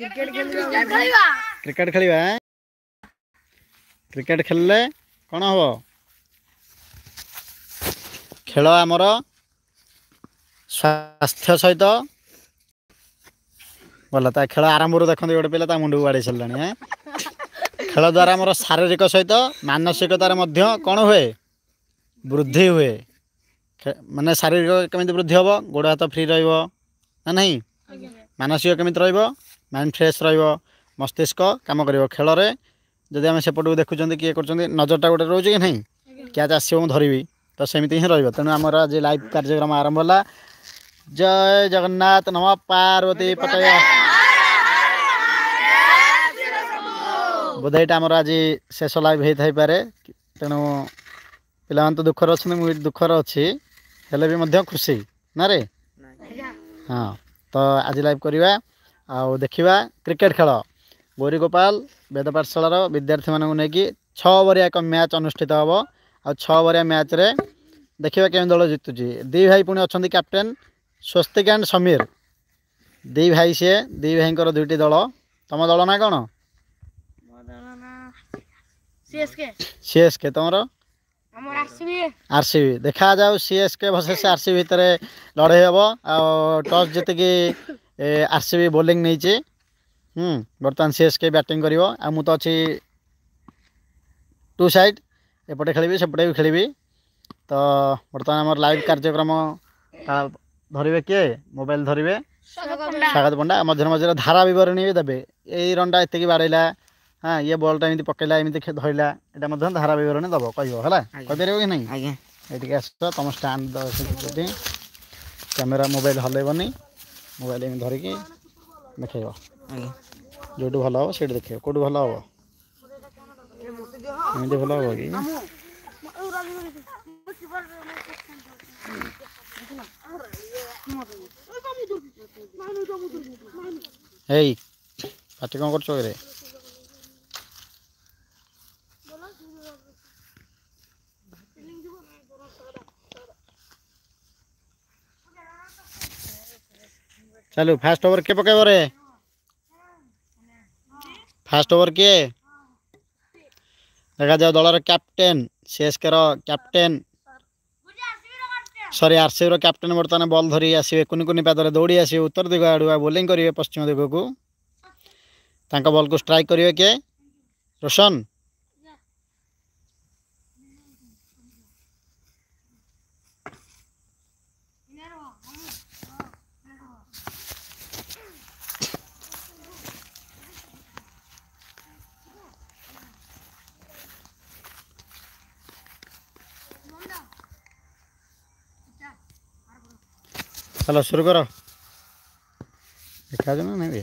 Cricket खेलिबा cricket खेलले कौन हम खेल आमर स्वास्थ्य सहित बोला ता खेल आरंभ देखते गोटे पिला मुंड को बाड़े सारे खेल द्वारा आमर शारीरिक सहित मानसिकतार कौन हुए वृद्धि हुए माने शारीरिक केमी वृद्धि हम गोड़ हाथ फ्री रहा नहीं मानसिक केमी माइंड फ्रेश मस्तिष्क कम कर खेल जदि आम सेपटू देखुं किए कर नजरटा गोटे रोचे कि नहीं कैच आसो धरबी तो सेमती ही रेणु आमर आज लाइव कार्यक्रम आरंभ है। जय जगन्नाथ नम पार्वती पटय बोधे यहाँ आमर आज शेष लाइव होता है पारे तेणु पिला तो दुखर अच्छे मुझे दुखर अच्छी हेले भी खुशी ना रे हाँ तो आज लाइव करवा आउ देखा क्रिकेट खेल गौरीगोपाल वेद पाठशालार विद्यार्थी मानक नहीं 6 ओवरिया एक मैच अनुष्ठित हम आ 6 ओवरिया मैच रे देखा केम दल जितुची दी भाई पुणी अच्छा कैप्टेन स्वस्तिक एंड समीर दी भाई सी दी भाई दुईटी दल तुम दल ना कौन सीएसके तुम आरसीबी देखा जाऊ सीएसके भर्सेस आरसीबी भितर लड़े हम टॉस जीतिकी आरसीबी बोलिंग नहीं बर्तमान सीएसके बैटिंग करिवो आ मु तो अच्छी 2 साइड एपटे खेली सेपटे भी खेली तो बर्तमान आम लाइव कार्यक्रम धरवे किए मोबाइल धरवे स्वागत पंडा मझे मझे धारा बरणी भी देवे यही रनटा एति बाड़ेला हाँ ये बॉलटा एमती पकेला एमती धरला यहाँ धारा बरणी दब कह कहीपर कि नहीं ये आस तुम स्टाण्ड कैमेरा मोबाइल हलैबनी मोबाइल एम धरिकी देखेब जो भल हम से देखे कौट भल हम एमती भल हम कि पार्टी कौन कर चलो फास्ट ओवर के पकेब रे फास्ट ओवर किए देखा जाओ दलर captain CSK captain sorry RCB captain बर्तमान बॉल धरी आसवे कुनि कुनि पादरे दौड़ी आसवे उत्तर दिग आड़ बोलिंग करेंगे पश्चिम दिग को बॉल को स्ट्राइक करेंगे किए रोशन चलो शुरू करो देखा ना नहीं